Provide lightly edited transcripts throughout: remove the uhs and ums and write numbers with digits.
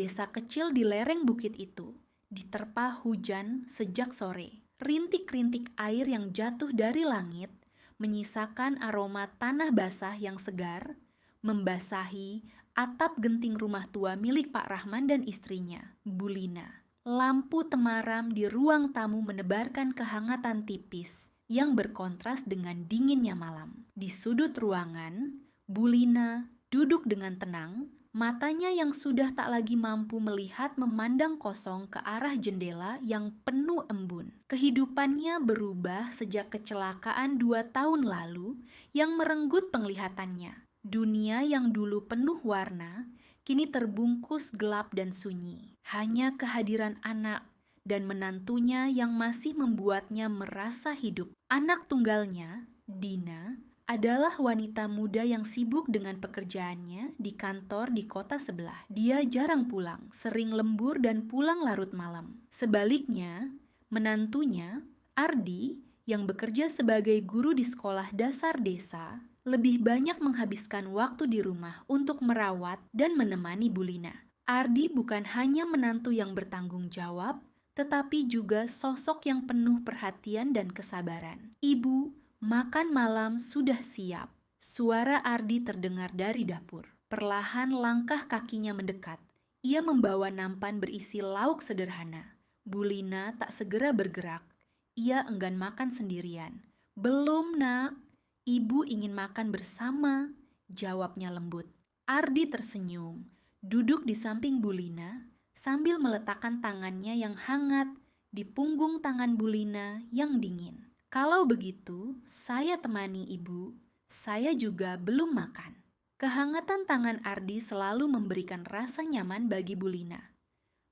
Desa kecil di lereng bukit itu diterpa hujan sejak sore. Rintik-rintik air yang jatuh dari langit menyisakan aroma tanah basah yang segar, membasahi atap genting rumah tua milik Pak Rahman dan istrinya, Bulina. Lampu temaram di ruang tamu menebarkan kehangatan tipis yang berkontras dengan dinginnya malam. Di sudut ruangan, Bulina duduk dengan tenang, matanya yang sudah tak lagi mampu melihat memandang kosong ke arah jendela yang penuh embun. Kehidupannya berubah sejak kecelakaan 2 tahun lalu yang merenggut penglihatannya. Dunia yang dulu penuh warna, kini terbungkus gelap dan sunyi. Hanya kehadiran anak dan menantunya yang masih membuatnya merasa hidup. Anak tunggalnya, Dina, adalah wanita muda yang sibuk dengan pekerjaannya di kantor di kota sebelah. Dia jarang pulang, sering lembur dan pulang larut malam. Sebaliknya, menantunya, Ardi, yang bekerja sebagai guru di sekolah dasar desa, lebih banyak menghabiskan waktu di rumah untuk merawat dan menemani Bulina. Ardi bukan hanya menantu yang bertanggung jawab, tetapi juga sosok yang penuh perhatian dan kesabaran. Ibu, makan malam sudah siap. Suara Ardi terdengar dari dapur. Perlahan langkah kakinya mendekat. Ia membawa nampan berisi lauk sederhana. Bulina tak segera bergerak. Ia enggan makan sendirian. "Belum, Nak. Ibu ingin makan bersama," jawabnya lembut. Ardi tersenyum, duduk di samping Bulina sambil meletakkan tangannya yang hangat di punggung tangan Bulina yang dingin. "Kalau begitu, saya temani ibu. Saya juga belum makan." Kehangatan tangan Ardi selalu memberikan rasa nyaman bagi Bulina.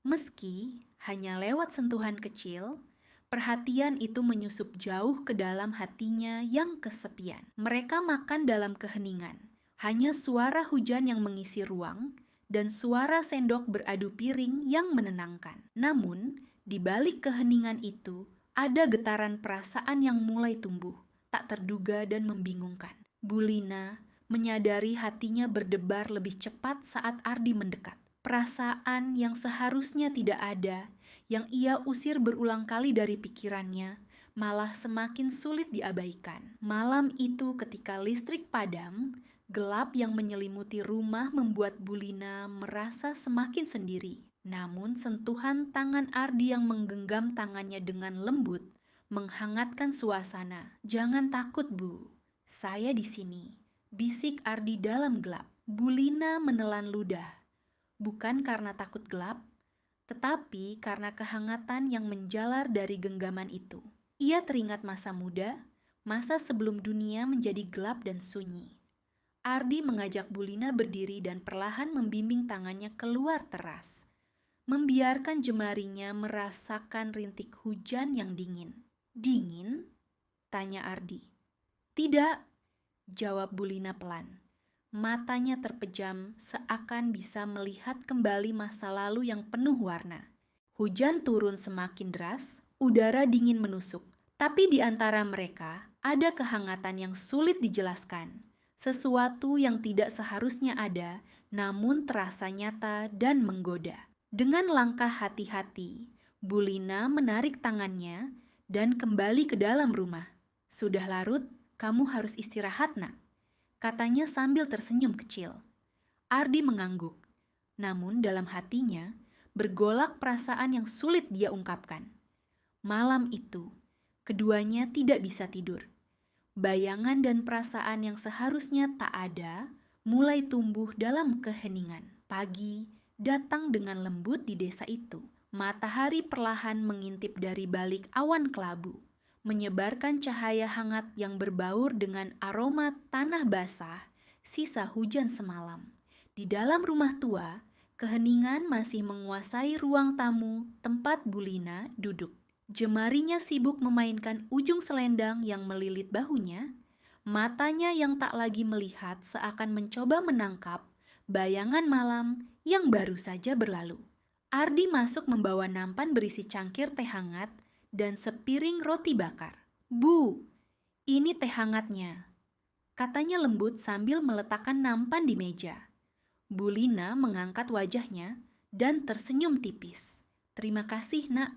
Meski hanya lewat sentuhan kecil, perhatian itu menyusup jauh ke dalam hatinya yang kesepian. Mereka makan dalam keheningan. Hanya suara hujan yang mengisi ruang dan suara sendok beradu piring yang menenangkan. Namun, di balik keheningan itu, ada getaran perasaan yang mulai tumbuh, tak terduga dan membingungkan. Bulina menyadari hatinya berdebar lebih cepat saat Ardi mendekat. Perasaan yang seharusnya tidak ada, yang ia usir berulang kali dari pikirannya, malah semakin sulit diabaikan. Malam itu ketika listrik padam, gelap yang menyelimuti rumah membuat Bulina merasa semakin sendiri. Namun sentuhan tangan Ardi yang menggenggam tangannya dengan lembut menghangatkan suasana. "Jangan takut, Bu. Saya di sini," bisik Ardi dalam gelap. Bulina menelan ludah. Bukan karena takut gelap, tetapi karena kehangatan yang menjalar dari genggaman itu. Ia teringat masa muda, masa sebelum dunia menjadi gelap dan sunyi. Ardi mengajak Bulina berdiri dan perlahan membimbing tangannya keluar teras, membiarkan jemarinya merasakan rintik hujan yang dingin. "Dingin?" tanya Ardi. "Tidak," jawab Bulina pelan. Matanya terpejam seakan bisa melihat kembali masa lalu yang penuh warna. Hujan turun semakin deras, udara dingin menusuk. Tapi di antara mereka ada kehangatan yang sulit dijelaskan. Sesuatu yang tidak seharusnya ada, namun terasa nyata dan menggoda. Dengan langkah hati-hati, Bulina menarik tangannya dan kembali ke dalam rumah. "Sudah larut, kamu harus istirahat, Nak," katanya sambil tersenyum kecil. Ardi mengangguk, namun dalam hatinya bergolak perasaan yang sulit dia ungkapkan. Malam itu, keduanya tidak bisa tidur. Bayangan dan perasaan yang seharusnya tak ada mulai tumbuh dalam keheningan. Pagi datang dengan lembut di desa itu. Matahari perlahan mengintip dari balik awan kelabu, menyebarkan cahaya hangat yang berbaur dengan aroma tanah basah, sisa hujan semalam. Di dalam rumah tua, keheningan masih menguasai ruang tamu tempat Bulina duduk. Jemarinya sibuk memainkan ujung selendang yang melilit bahunya, matanya yang tak lagi melihat seakan mencoba menangkap bayangan malam yang baru saja berlalu. Ardi masuk membawa nampan berisi cangkir teh hangat dan sepiring roti bakar. "Bu, ini teh hangatnya," katanya lembut sambil meletakkan nampan di meja. Bulina mengangkat wajahnya dan tersenyum tipis. "Terima kasih, Nak.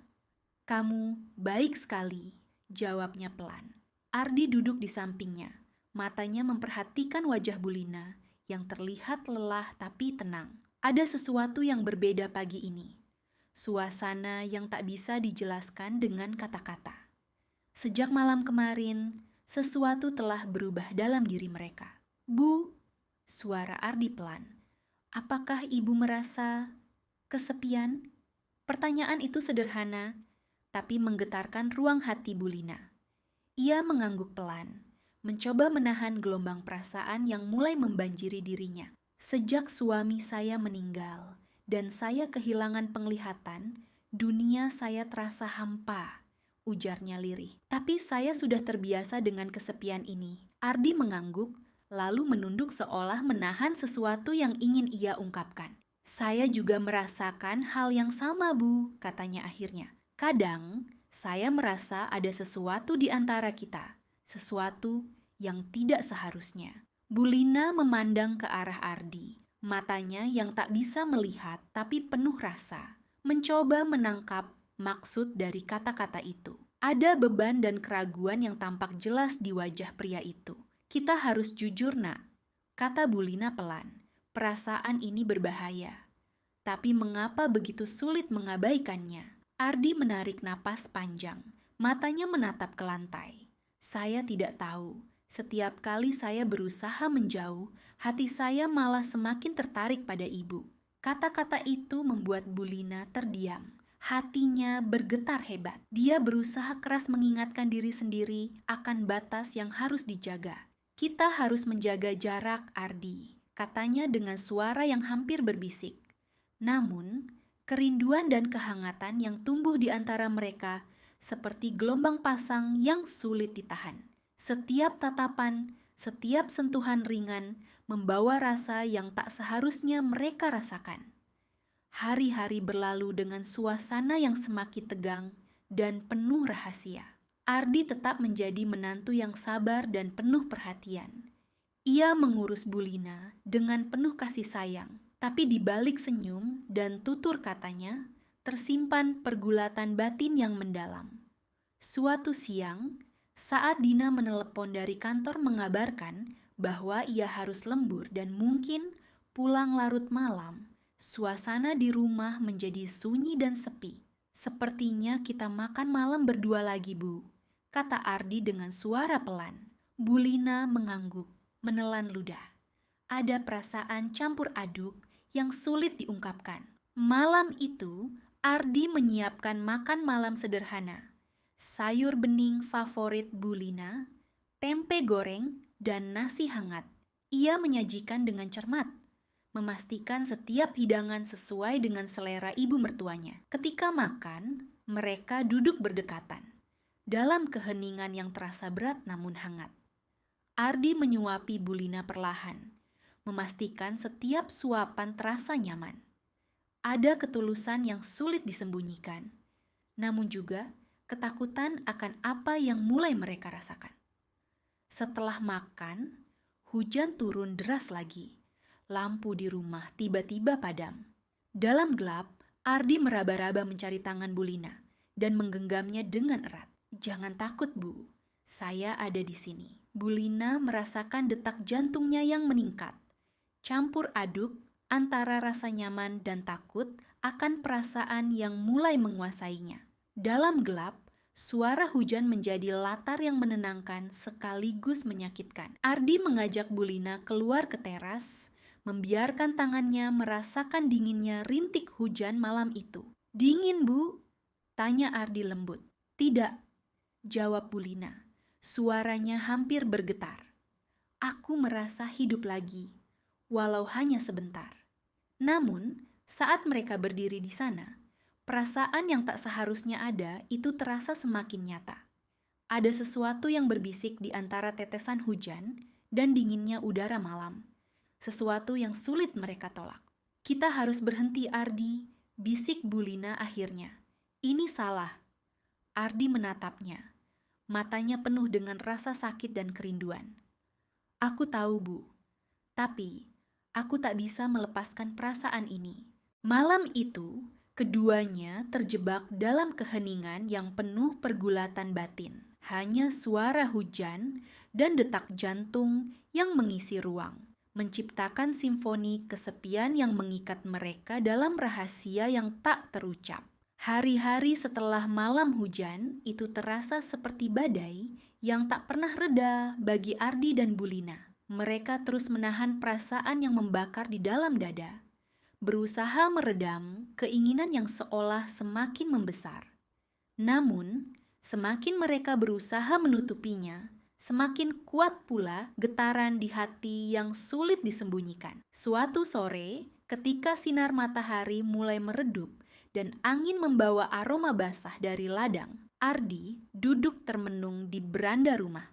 Kamu baik sekali," jawabnya pelan. Ardi duduk di sampingnya. Matanya memperhatikan wajah Bulina yang terlihat lelah tapi tenang. Ada sesuatu yang berbeda pagi ini. Suasana yang tak bisa dijelaskan dengan kata-kata. Sejak malam kemarin, sesuatu telah berubah dalam diri mereka. "Bu," suara Ardi pelan, "apakah ibu merasa kesepian?" Pertanyaan itu sederhana, tapi menggetarkan ruang hati Bulina. Ia mengangguk pelan, mencoba menahan gelombang perasaan yang mulai membanjiri dirinya. "Sejak suami saya meninggal dan saya kehilangan penglihatan, dunia saya terasa hampa," ujarnya lirih. "Tapi saya sudah terbiasa dengan kesepian ini." Ardi mengangguk, lalu menunduk seolah menahan sesuatu yang ingin ia ungkapkan. "Saya juga merasakan hal yang sama, Bu," katanya akhirnya. "Kadang saya merasa ada sesuatu di antara kita, sesuatu yang tidak seharusnya." Bulina memandang ke arah Ardi, matanya yang tak bisa melihat tapi penuh rasa, mencoba menangkap maksud dari kata-kata itu. Ada beban dan keraguan yang tampak jelas di wajah pria itu. "Kita harus jujur, Nak," kata Bulina pelan. "Perasaan ini berbahaya. Tapi mengapa begitu sulit mengabaikannya?" Ardi menarik napas panjang, matanya menatap ke lantai. "Saya tidak tahu. Setiap kali saya berusaha menjauh, hati saya malah semakin tertarik pada ibu." Kata-kata itu membuat Bulina terdiam. Hatinya bergetar hebat. Dia berusaha keras mengingatkan diri sendiri akan batas yang harus dijaga. "Kita harus menjaga jarak, Ardi," katanya dengan suara yang hampir berbisik. Namun, kerinduan dan kehangatan yang tumbuh di antara mereka seperti gelombang pasang yang sulit ditahan. Setiap tatapan, setiap sentuhan ringan membawa rasa yang tak seharusnya mereka rasakan. Hari-hari berlalu dengan suasana yang semakin tegang dan penuh rahasia. Ardi tetap menjadi menantu yang sabar dan penuh perhatian. Ia mengurus Bulina dengan penuh kasih sayang, tapi di balik senyum dan tutur katanya tersimpan pergulatan batin yang mendalam. Suatu siang, saat Dina menelepon dari kantor mengabarkan bahwa ia harus lembur dan mungkin pulang larut malam, suasana di rumah menjadi sunyi dan sepi. "Sepertinya kita makan malam berdua lagi, Bu," kata Ardi dengan suara pelan. Bulina mengangguk, menelan ludah. Ada perasaan campur aduk yang sulit diungkapkan. Malam itu, Ardi menyiapkan makan malam sederhana. Sayur bening favorit Bulina, tempe goreng, dan nasi hangat. Ia menyajikan dengan cermat, memastikan setiap hidangan sesuai dengan selera ibu mertuanya. Ketika makan, mereka duduk berdekatan, dalam keheningan yang terasa berat namun hangat. Ardi menyuapi Bulina perlahan, memastikan setiap suapan terasa nyaman. Ada ketulusan yang sulit disembunyikan, namun juga ketakutan akan apa yang mulai mereka rasakan. Setelah makan, hujan turun deras lagi. Lampu di rumah tiba-tiba padam. Dalam gelap, Ardi meraba-raba mencari tangan Bulina dan menggenggamnya dengan erat. "Jangan takut, Bu. Saya ada di sini." Bulina merasakan detak jantungnya yang meningkat, campur aduk antara rasa nyaman dan takut akan perasaan yang mulai menguasainya. Dalam gelap, suara hujan menjadi latar yang menenangkan sekaligus menyakitkan. Ardi mengajak Bulina keluar ke teras, membiarkan tangannya merasakan dinginnya rintik hujan malam itu. "Dingin, Bu?" tanya Ardi lembut. "Tidak," jawab Bulina. Suaranya hampir bergetar. "Aku merasa hidup lagi, walau hanya sebentar." Namun, saat mereka berdiri di sana, perasaan yang tak seharusnya ada itu terasa semakin nyata. Ada sesuatu yang berbisik di antara tetesan hujan dan dinginnya udara malam. Sesuatu yang sulit mereka tolak. "Kita harus berhenti, Ardi," bisik Bulina akhirnya. "Ini salah." Ardi menatapnya, matanya penuh dengan rasa sakit dan kerinduan. "Aku tahu, Bu. Tapi aku tak bisa melepaskan perasaan ini. Malam itu, keduanya terjebak dalam keheningan yang penuh pergulatan batin. Hanya suara hujan dan detak jantung yang mengisi ruang, menciptakan simfoni kesepian yang mengikat mereka dalam rahasia yang tak terucap. Hari-hari setelah malam hujan itu terasa seperti badai yang tak pernah reda bagi Ardi dan Bulina. Mereka terus menahan perasaan yang membakar di dalam dada, berusaha meredam keinginan yang seolah semakin membesar. Namun, semakin mereka berusaha menutupinya, semakin kuat pula getaran di hati yang sulit disembunyikan. Suatu sore, ketika sinar matahari mulai meredup dan angin membawa aroma basah dari ladang, Ardi duduk termenung di beranda rumah.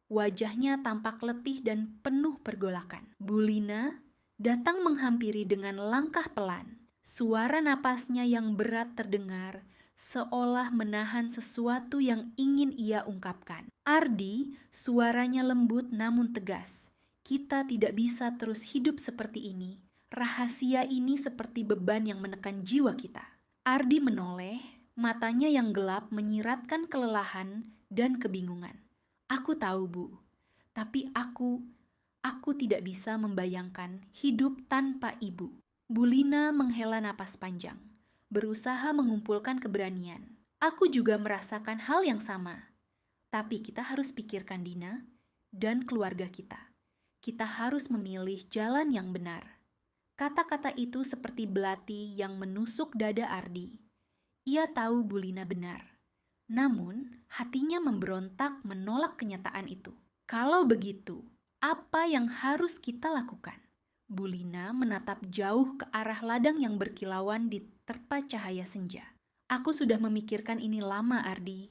Wajahnya tampak letih dan penuh pergolakan. Bulina datang menghampiri dengan langkah pelan. Suara napasnya yang berat terdengar, seolah menahan sesuatu yang ingin ia ungkapkan. Ardi, suaranya lembut namun tegas. Kita tidak bisa terus hidup seperti ini. Rahasia ini seperti beban yang menekan jiwa kita. Ardi menoleh, matanya yang gelap menyiratkan kelelahan dan kebingungan. Aku tahu, Bu, tapi aku tidak bisa membayangkan hidup tanpa ibu. Bulina menghela napas panjang, berusaha mengumpulkan keberanian. Aku juga merasakan hal yang sama. Tapi kita harus pikirkan Dina dan keluarga kita. Kita harus memilih jalan yang benar. Kata-kata itu seperti belati yang menusuk dada Ardi. Ia tahu Bulina benar. Namun, hatinya memberontak menolak kenyataan itu. Kalau begitu, apa yang harus kita lakukan? Bulina menatap jauh ke arah ladang yang berkilauan di terpa cahaya senja. Aku sudah memikirkan ini lama, Ardi.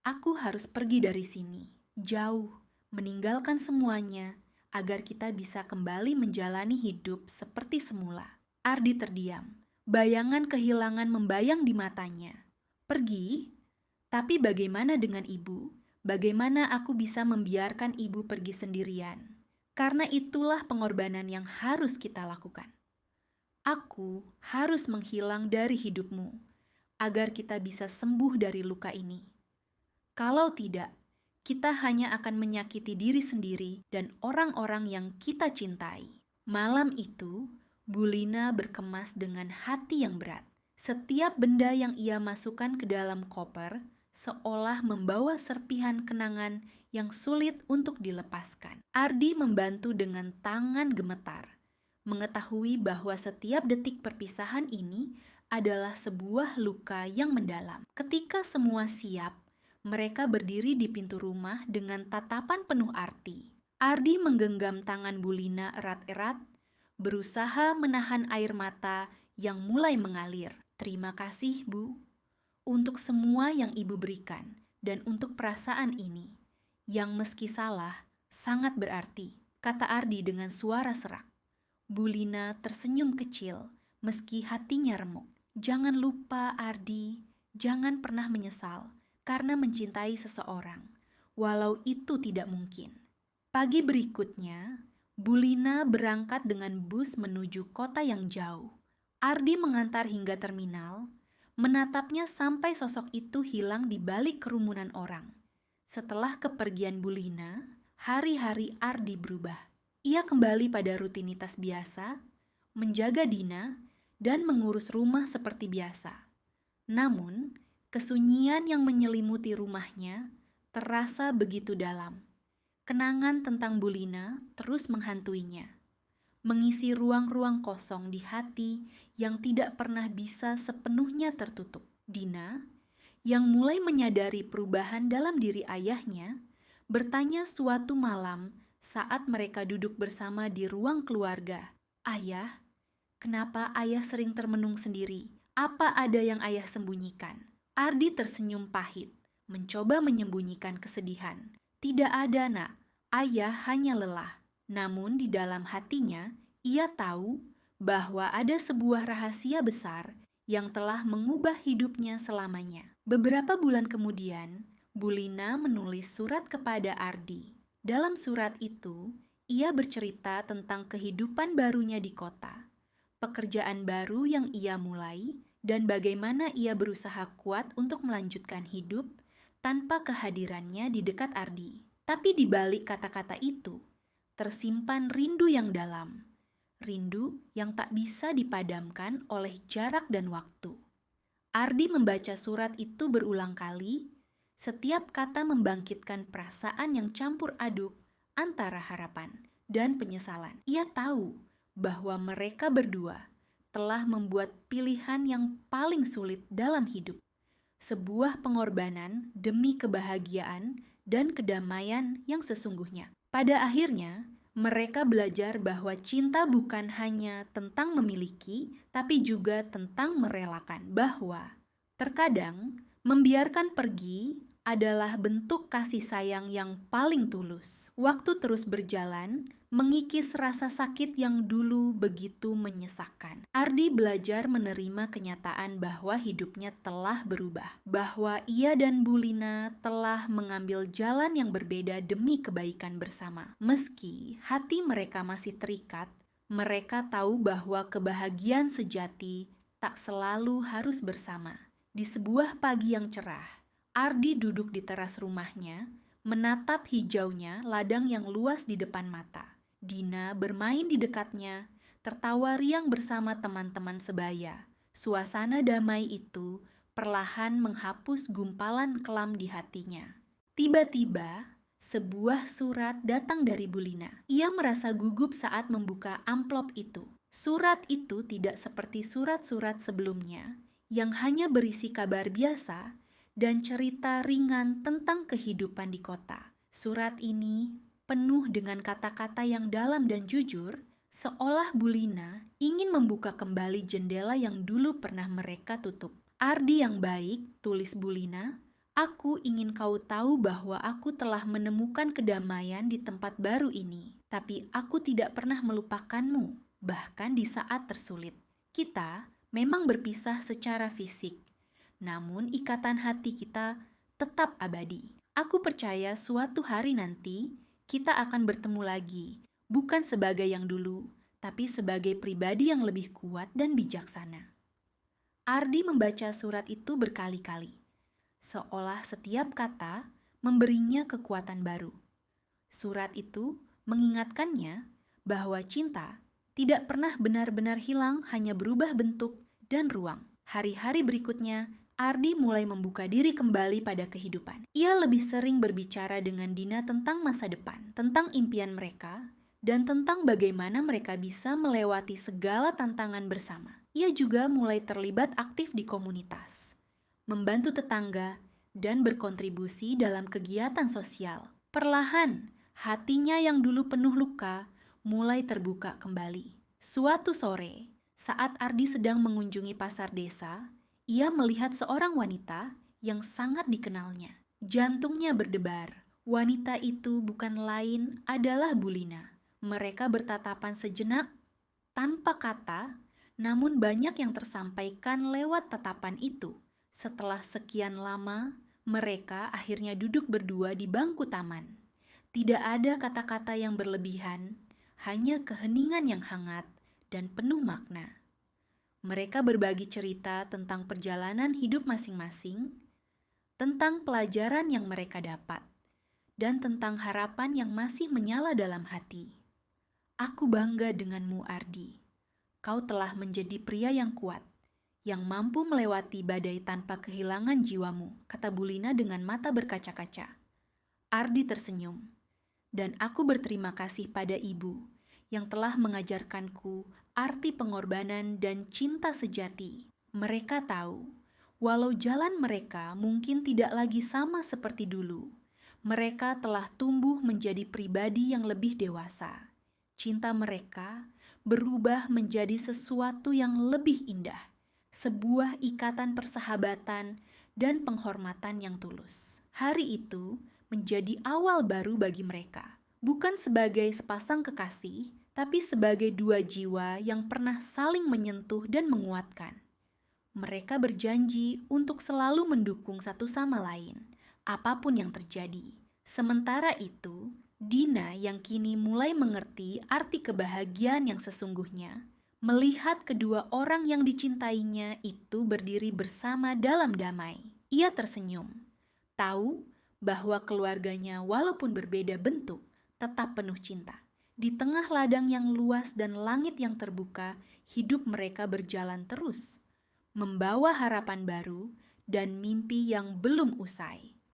Aku harus pergi dari sini, jauh, meninggalkan semuanya, agar kita bisa kembali menjalani hidup seperti semula. Ardi terdiam. Bayangan kehilangan membayang di matanya. Pergi? Tapi bagaimana dengan ibu? Bagaimana aku bisa membiarkan ibu pergi sendirian? Karena itulah pengorbanan yang harus kita lakukan. Aku harus menghilang dari hidupmu, agar kita bisa sembuh dari luka ini. Kalau tidak, kita hanya akan menyakiti diri sendiri dan orang-orang yang kita cintai. Malam itu, Bulina berkemas dengan hati yang berat. Setiap benda yang ia masukkan ke dalam koper seolah membawa serpihan kenangan yang sulit untuk dilepaskan. Ardi membantu dengan tangan gemetar, mengetahui bahwa setiap detik perpisahan ini adalah sebuah luka yang mendalam. Ketika semua siap, mereka berdiri di pintu rumah dengan tatapan penuh arti. Ardi menggenggam tangan Bulina erat-erat, berusaha menahan air mata yang mulai mengalir. Terima kasih, Bu, untuk semua yang ibu berikan dan untuk perasaan ini, yang meski salah, sangat berarti, kata Ardi dengan suara serak. Bulina tersenyum kecil, meski hatinya remuk. Jangan lupa, Ardi, jangan pernah menyesal karena mencintai seseorang, walau itu tidak mungkin. Pagi berikutnya, Bulina berangkat dengan bus menuju kota yang jauh. Ardi mengantar hingga terminal, menatapnya sampai sosok itu hilang di balik kerumunan orang. Setelah kepergian Bulina, hari-hari Ardi berubah. Ia kembali pada rutinitas biasa, menjaga Dina, dan mengurus rumah seperti biasa. Namun, kesunyian yang menyelimuti rumahnya terasa begitu dalam. Kenangan tentang Bulina terus menghantuinya, mengisi ruang-ruang kosong di hati yang tidak pernah bisa sepenuhnya tertutup. Dina, yang mulai menyadari perubahan dalam diri ayahnya, bertanya suatu malam saat mereka duduk bersama di ruang keluarga. Ayah, kenapa ayah sering termenung sendiri? Apa ada yang ayah sembunyikan? Ardi tersenyum pahit, mencoba menyembunyikan kesedihan. Tidak ada, Nak. Ayah hanya lelah. Namun di dalam hatinya, ia tahu bahwa ada sebuah rahasia besar yang telah mengubah hidupnya selamanya. Beberapa bulan kemudian, Bulina menulis surat kepada Ardi. Dalam surat itu, ia bercerita tentang kehidupan barunya di kota. pekerjaan baru yang ia mulai, dan bagaimana ia berusaha kuat untuk melanjutkan hidup tanpa kehadirannya di dekat Ardi. Tapi di balik kata-kata itu, tersimpan rindu yang dalam. Rindu yang tak bisa dipadamkan oleh jarak dan waktu. Ardi membaca surat itu berulang kali. Setiap kata membangkitkan perasaan yang campur aduk antara harapan dan penyesalan. Ia tahu bahwa mereka berdua telah membuat pilihan yang paling sulit dalam hidup. Sebuah pengorbanan demi kebahagiaan dan kedamaian yang sesungguhnya. Pada akhirnya, mereka belajar bahwa cinta bukan hanya tentang memiliki, tapi juga tentang merelakan. Bahwa terkadang membiarkan pergi adalah bentuk kasih sayang yang paling tulus. Waktu terus berjalan, mengikis rasa sakit yang dulu begitu menyesakkan. Ardi belajar menerima kenyataan bahwa hidupnya telah berubah, bahwa ia dan Bulina telah mengambil jalan yang berbeda demi kebaikan bersama. Meski hati mereka masih terikat, mereka tahu bahwa kebahagiaan sejati tak selalu harus bersama. Di sebuah pagi yang cerah, Ardi duduk di teras rumahnya, menatap hijaunya ladang yang luas di depan mata. Dina bermain di dekatnya, tertawa riang bersama teman-teman sebaya. Suasana damai itu perlahan menghapus gumpalan kelam di hatinya. Tiba-tiba, sebuah surat datang dari Bulina. Ia merasa gugup saat membuka amplop itu. Surat itu tidak seperti surat-surat sebelumnya yang hanya berisi kabar biasa dan cerita ringan tentang kehidupan di kota. Surat ini penuh dengan kata-kata yang dalam dan jujur, seolah Bulina ingin membuka kembali jendela yang dulu pernah mereka tutup. Ardi yang baik, tulis Bulina, aku ingin kau tahu bahwa aku telah menemukan kedamaian di tempat baru ini. Tapi aku tidak pernah melupakanmu, bahkan di saat tersulit. Kita memang berpisah secara fisik, namun ikatan hati kita tetap abadi. Aku percaya suatu hari nanti kita akan bertemu lagi, bukan sebagai yang dulu, tapi sebagai pribadi yang lebih kuat dan bijaksana. Ardi membaca surat itu berkali-kali, seolah setiap kata memberinya kekuatan baru. Surat itu mengingatkannya bahwa cinta tidak pernah benar-benar hilang, hanya berubah bentuk dan ruang. Hari-hari berikutnya, Ardi mulai membuka diri kembali pada kehidupan. Ia lebih sering berbicara dengan Dina tentang masa depan, tentang impian mereka, dan tentang bagaimana mereka bisa melewati segala tantangan bersama. Ia juga mulai terlibat aktif di komunitas, membantu tetangga, dan berkontribusi dalam kegiatan sosial. Perlahan, hatinya yang dulu penuh luka mulai terbuka kembali. Suatu sore, saat Ardi sedang mengunjungi pasar desa, ia melihat seorang wanita yang sangat dikenalnya. Jantungnya berdebar. Wanita itu bukan lain adalah Bulina. Mereka bertatapan sejenak tanpa kata, namun banyak yang tersampaikan lewat tatapan itu. Setelah sekian lama, mereka akhirnya duduk berdua di bangku taman. Tidak ada kata-kata yang berlebihan, hanya keheningan yang hangat dan penuh makna. Mereka berbagi cerita tentang perjalanan hidup masing-masing, tentang pelajaran yang mereka dapat, dan tentang harapan yang masih menyala dalam hati. Aku bangga denganmu, Ardi. Kau telah menjadi pria yang kuat, yang mampu melewati badai tanpa kehilangan jiwamu, kata Bulina dengan mata berkaca-kaca. Ardi tersenyum, dan aku berterima kasih pada ibu yang telah mengajarkanku arti pengorbanan dan cinta sejati. Mereka tahu, walau jalan mereka mungkin tidak lagi sama seperti dulu, mereka telah tumbuh menjadi pribadi yang lebih dewasa. Cinta mereka berubah menjadi sesuatu yang lebih indah, sebuah ikatan persahabatan dan penghormatan yang tulus. Hari itu menjadi awal baru bagi mereka, bukan sebagai sepasang kekasih, tapi sebagai dua jiwa yang pernah saling menyentuh dan menguatkan. Mereka berjanji untuk selalu mendukung satu sama lain, apapun yang terjadi. Sementara itu, Dina yang kini mulai mengerti arti kebahagiaan yang sesungguhnya, melihat kedua orang yang dicintainya itu berdiri bersama dalam damai. Ia tersenyum, tahu bahwa keluarganya walaupun berbeda bentuk, tetap penuh cinta. Di tengah ladang yang luas dan langit yang terbuka, hidup mereka berjalan terus, membawa harapan baru dan mimpi yang belum usai.